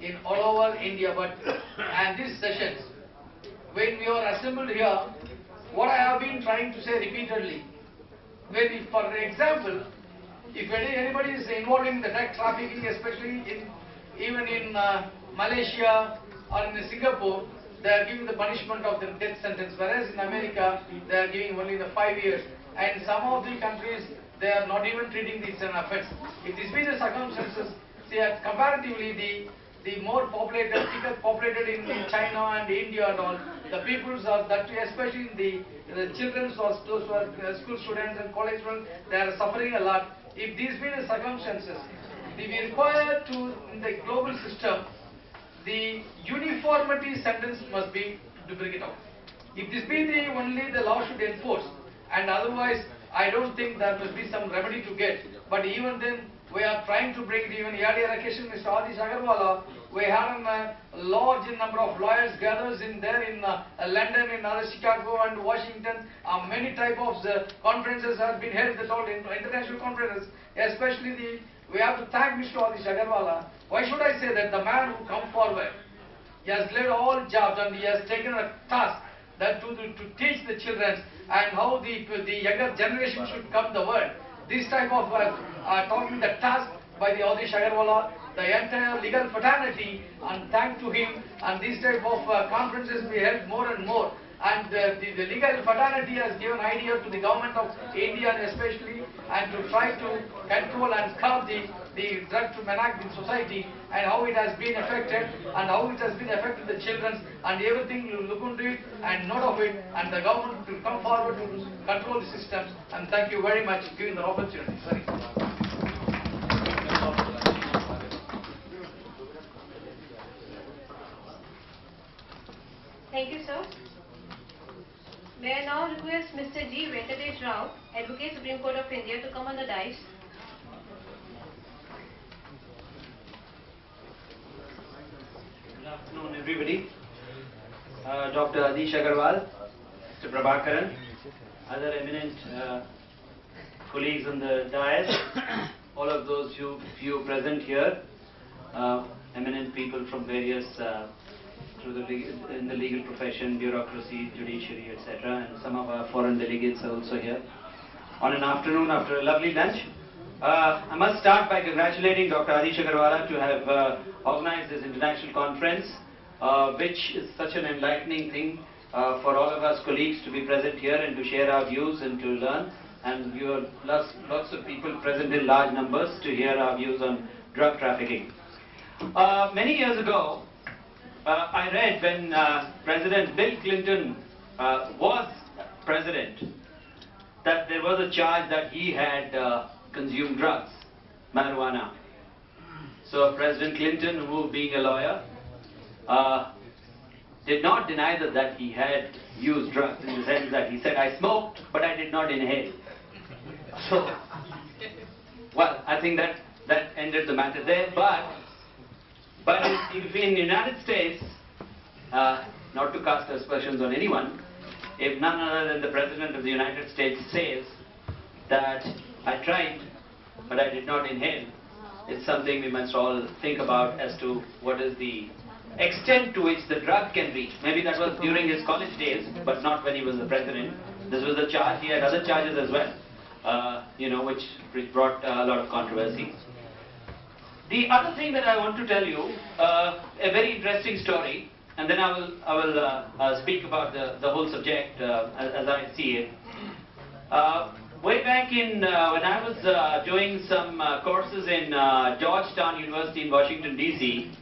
in all over India, and these sessions, when we are assembled here, what I have been trying to say repeatedly, when, for example, if anybody is involved in the drug trafficking, especially even in Malaysia or in Singapore, they are giving the punishment of the death sentence, whereas in America they are giving only the 5 years. And some of the countries, they are not even treating these as an offense. If this be the circumstances, see, comparatively the more populated, thicker populated in China and India and all, the peoples are that, especially in the children or those who are school students and college students, they are suffering a lot. If these be the circumstances, we require to, in the global system, the uniformity sentence must be to bring it out. If this be only the law should enforce, and otherwise I don't think there must be some remedy to get. But even then, we are trying to bring it. Even earlier occasion, Mr. Adish Agarwala, we had a large number of lawyers gathered in London, in Chicago and Washington. Many type of conferences have been held, international conferences, especially we have to thank Mr. Adish Agarwala. Why should I say that? The man who come forward, he has led all jobs and he has taken a task that to teach the children and how the younger generation should come the world. This type of talking the task by the Adish Agarwala, the entire legal fraternity, and thank to him, and this type of conferences we held more and more. And the legal fraternity has given idea to the government of India especially, and to try to control and curb the drug to menace in society, and how it has been affected, and how it has been affected the children, and everything you look into it and note of it, and the government will come forward to control the systems. And thank you very much for giving the opportunity. Sorry. Thank you, sir. May I now request Mr. G. Venkatesh Rao, Advocate Supreme Court of India, to come on the dais. Good afternoon, everybody. Dr. Adish Agarwal, Mr. Prabhakaran, other eminent colleagues on the dais, all of those few present here, eminent people from various in the legal profession, bureaucracy, judiciary, etc., and some of our foreign delegates are also here on an afternoon after a lovely lunch. I must start by congratulating Dr. Adish Agarwala to have organized this international conference, which is such an enlightening thing for all of us colleagues to be present here and to share our views and to learn. And you have lots of people present in large numbers to hear our views on drug trafficking. Many years ago, I read when President Bill Clinton was president that there was a charge that he had consumed drugs, marijuana. So President Clinton, who being a lawyer, did not deny that he had used drugs, in the sense that he said, I smoked, but I did not inhale. So, well, I think that ended the matter there, but if in the United States, not to cast aspersions on anyone, if none other than the President of the United States says that I tried but I did not inhale, it's something we must all think about as to what is the extent to which the drug can reach. Maybe that was during his college days, but not when he was the President. This was a charge. He had other charges as well, which brought a lot of controversy. The other thing that I want to tell you, a very interesting story, and then I will speak about the whole subject as I see it. Way back in when I was doing some courses in Georgetown University in Washington DC,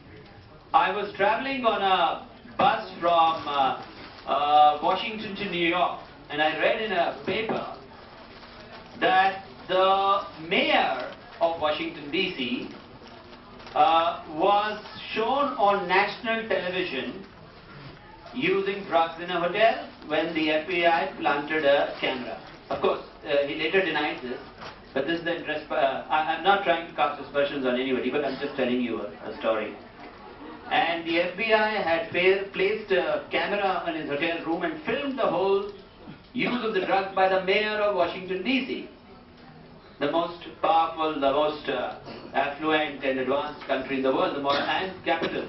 I was traveling on a bus from Washington to New York, and I read in a paper that the mayor of Washington DC was shown on national television using drugs in a hotel when the FBI planted a camera. Of course, he later denied this, but this is the interest. I'm not trying to cast aspersions on anybody, but I'm just telling you a story. And the FBI had placed a camera in his hotel room and filmed the whole use of the drug by the mayor of Washington DC. the most powerful, the most affluent and advanced country in the world, and capital.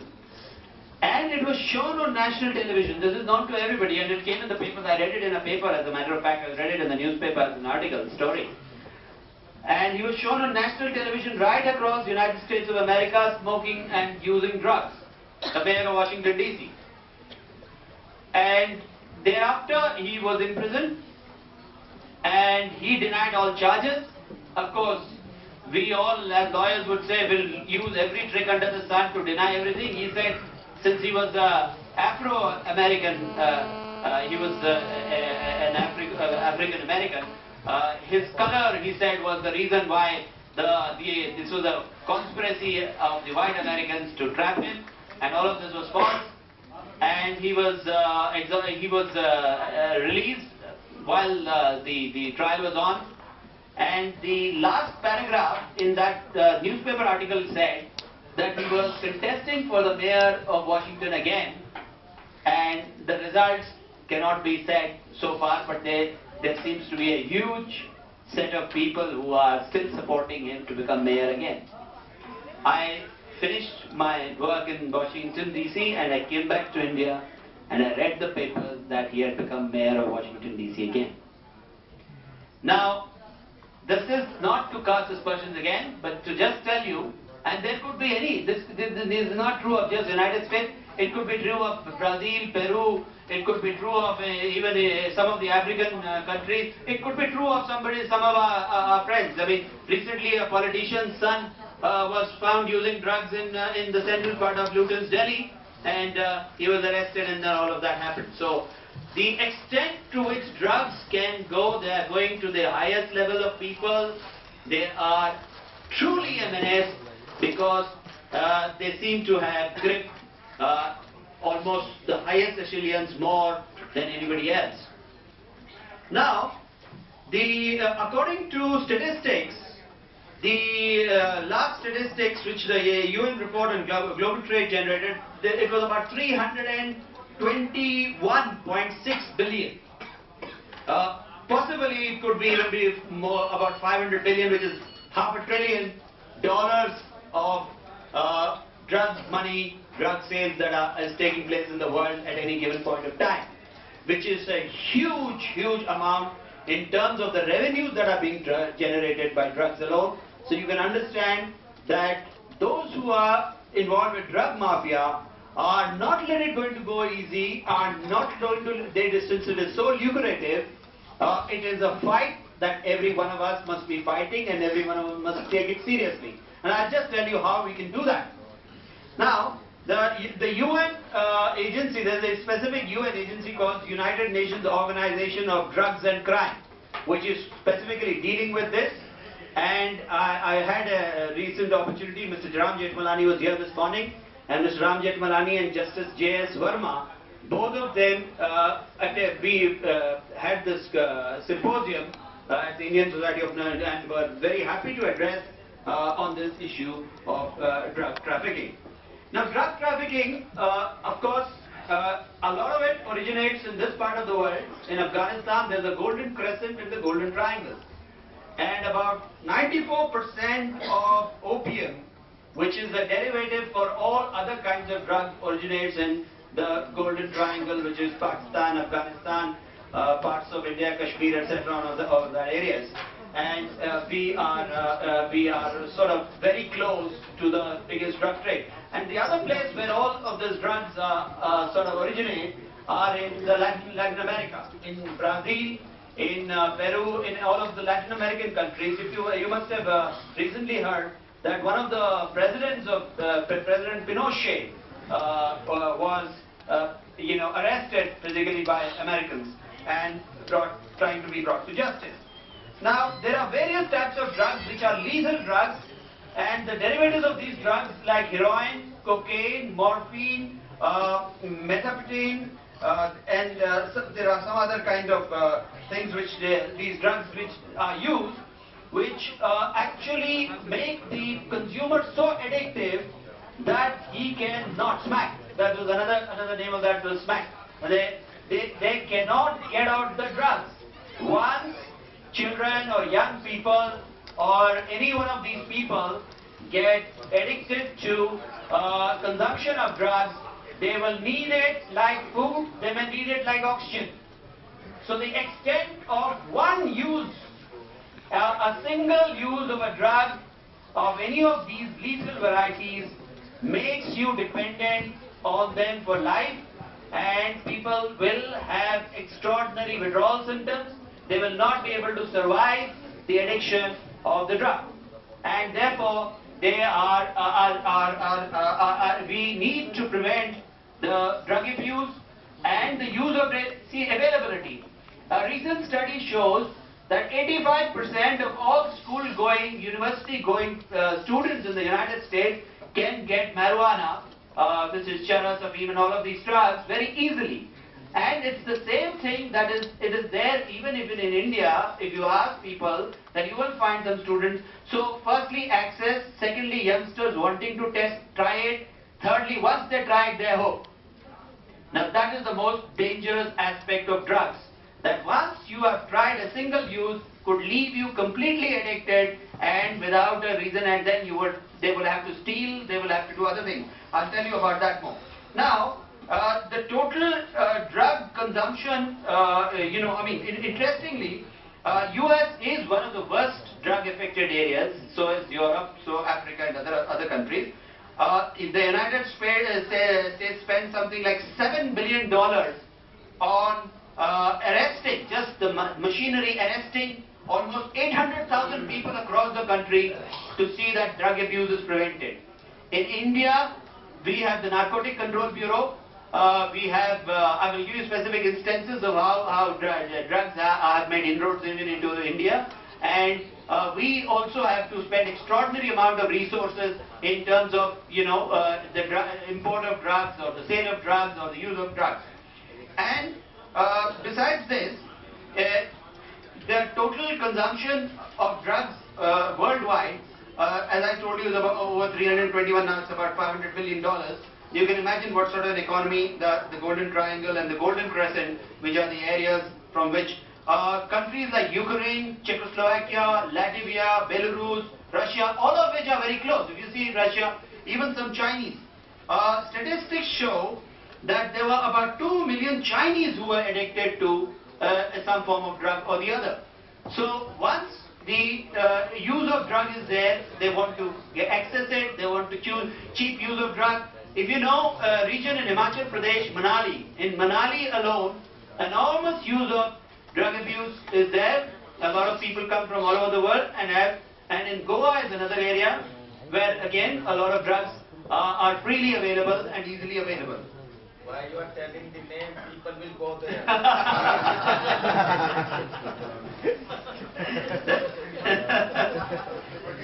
And it was shown on national television. This is known to everybody, and it came in the papers. I read it in a paper, as a matter of fact. I read it in the newspaper as an article, story. And he was shown on national television right across the United States of America, smoking and using drugs. The mayor of Washington, D.C. And thereafter, he was in prison, and he denied all charges. Of course, we all, as lawyers would say, will use every trick under the sun to deny everything. He said, since he was Afro-American, he was an African-American, his color, he said, was the reason why this was a conspiracy of the white Americans to trap him, and all of this was false. And he was released while the trial was on. And the last paragraph in that newspaper article said that he was contesting for the mayor of Washington again, and the results cannot be said so far, but there seems to be a huge set of people who are still supporting him to become mayor again. I finished my work in Washington, D.C., and I came back to India, and I read the papers that he had become mayor of Washington, D.C. again. Now, this is not to cast aspersions again, but to just tell you, and there could be any, this is not true of just the United States, it could be true of Brazil, Peru, it could be true of even some of the African countries, it could be true of some of our friends. I mean, recently a politician's son was found using drugs in the central part of Luton's Delhi, and he was arrested, and then all of that happened. So, the extent to which drugs can go, they are going to the highest level of people. They are truly a menace because they seem to have gripped almost the highest echelons more than anybody else. Now, according to statistics, the last statistics which the UN report on global trade generated, it was about 321.6 billion. Possibly it could be even be more, about 500 billion, which is $500 billion of drug money, drug sales that is taking place in the world at any given point of time, which is a huge amount in terms of the revenues that are being generated by drugs alone. So you can understand that those who are involved with drug mafia are not going to go easy, are not going to, since it is so lucrative, it is a fight that every one of us must be fighting, and every one of us must take it seriously. And I'll just tell you how we can do that. Now, the UN agency, there's a specific UN agency called United Nations Organization of Drugs and Crime, which is specifically dealing with this. And I had a recent opportunity. Mr. Ram Jethmalani was here this morning, and Mr. Ram Jethmalani and Justice J.S. Verma, both of them we had this symposium at the Indian Society of Nurse, and were very happy to address on this issue of drug trafficking. Now, drug trafficking, of course, a lot of it originates in this part of the world. In Afghanistan, there's a Golden Crescent and the Golden Triangle. And about 94% of opium, which is a derivative for all other kinds of drugs, originates in the Golden Triangle, which is Pakistan, Afghanistan, parts of India, Kashmir, etc., all of that areas. And we are sort of very close to the biggest drug trade. And the other place where all of these drugs sort of originate are in the Latin America, in Brazil, in Peru, in all of the Latin American countries. If you must have recently heard that one of the presidents of President Pinochet was arrested physically by Americans and trying to be brought to justice. Now, there are various types of drugs which are lethal drugs, and the derivatives of these drugs like heroin, cocaine, morphine, methamphetamine, and there are some other kind of things which these drugs which are used, which actually make the consumer so addictive that he cannot smack. That was another name of that was smack. They cannot get out the drugs. Once children or young people or any one of these people get addicted to consumption of drugs, they will need it like food, they may need it like oxygen. So the extent of one use, a single use of a drug of any of these lethal varieties makes you dependent on them for life, and people will have extraordinary withdrawal symptoms. They will not be able to survive the addiction of the drug, and therefore they we need to prevent the drug abuse and the use of it. See, availability. A recent study shows that 85% of all school-going, university-going students in the United States can get marijuana, this is charas, afim, and all of these drugs very easily. And it's the same thing that it is there even in India. If you ask people, then you will find some students. So firstly access, secondly youngsters wanting to try it, thirdly once they try it they hope. Now that is the most dangerous aspect of drugs, that once you have tried a single use could leave you completely addicted and without a reason, and then they will have to steal, they will have to do other things. I'll tell you about that more. Now the total drug consumption, interestingly, US is one of the worst drug affected areas, so is Europe, so Africa and other countries. The United States spends something like $7 billion on arresting, just the machinery arresting almost 800,000 people across the country to see that drug abuse is prevented. In India, we have the Narcotic Control Bureau. We have, I will give you specific instances of how drugs have made inroads even into India, and we also have to spend extraordinary amount of resources in terms of, the import of drugs or the sale of drugs or the use of drugs. And besides this, the total consumption of drugs worldwide, as I told you, is about over 321, now it's about $500 billion. You can imagine what sort of an economy the Golden Triangle and the Golden Crescent, which are the areas from which countries like Ukraine, Czechoslovakia, Latvia, Belarus, Russia, all of which are very close. If you see Russia, even some Chinese. Statistics show that there were about 2 million Chinese who were addicted to some form of drug or the other. So once the use of drug is there, they want to access it, they want to choose cheap use of drug. If you know a region in Himachal Pradesh, Manali, in Manali alone, enormous use of drug abuse is there. A lot of people come from all over the world and in Goa is another area where again a lot of drugs are freely available and easily available. Why you are telling the name, people will go there.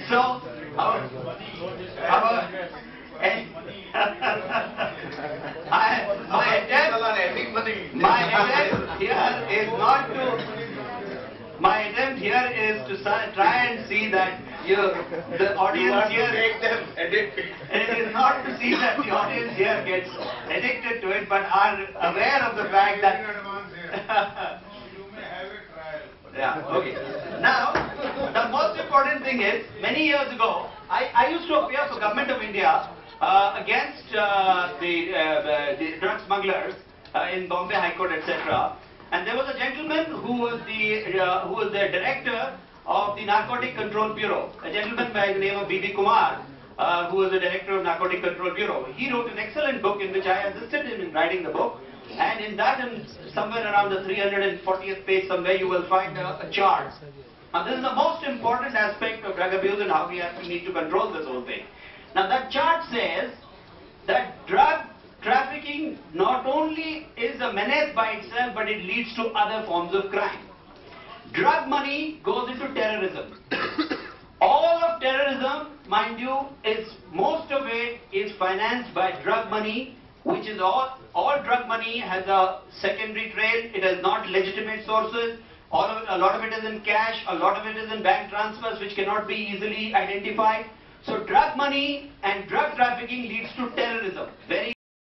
So, my attempt here is to try and see that the audience here make them addicted. It is not to see that the audience here gets addicted to it, but are aware of the fact that You may have a trial. yeah, okay. Now, the most important thing is, many years ago, I used to appear for Government of India against the drug smugglers in Bombay High Court, etc. And there was a gentleman who was the director of the Narcotic Control Bureau, a gentleman by the name of B.B. Kumar, who was the director of Narcotic Control Bureau. He wrote an excellent book in which I assisted him in writing the book. And in that, somewhere around the 340th page somewhere, you will find a chart. Now this is the most important aspect of drug abuse and how we need to control this whole thing. Now that chart says that drug trafficking not only is a menace by itself, but it leads to other forms of crime. Drug money goes into terrorism. All of terrorism, mind you, most of it is financed by drug money, which is all drug money has a secondary trail. It has not legitimate sources. A lot of it is in cash, a lot of it is in bank transfers which cannot be easily identified. So drug money and drug trafficking leads to terrorism. Very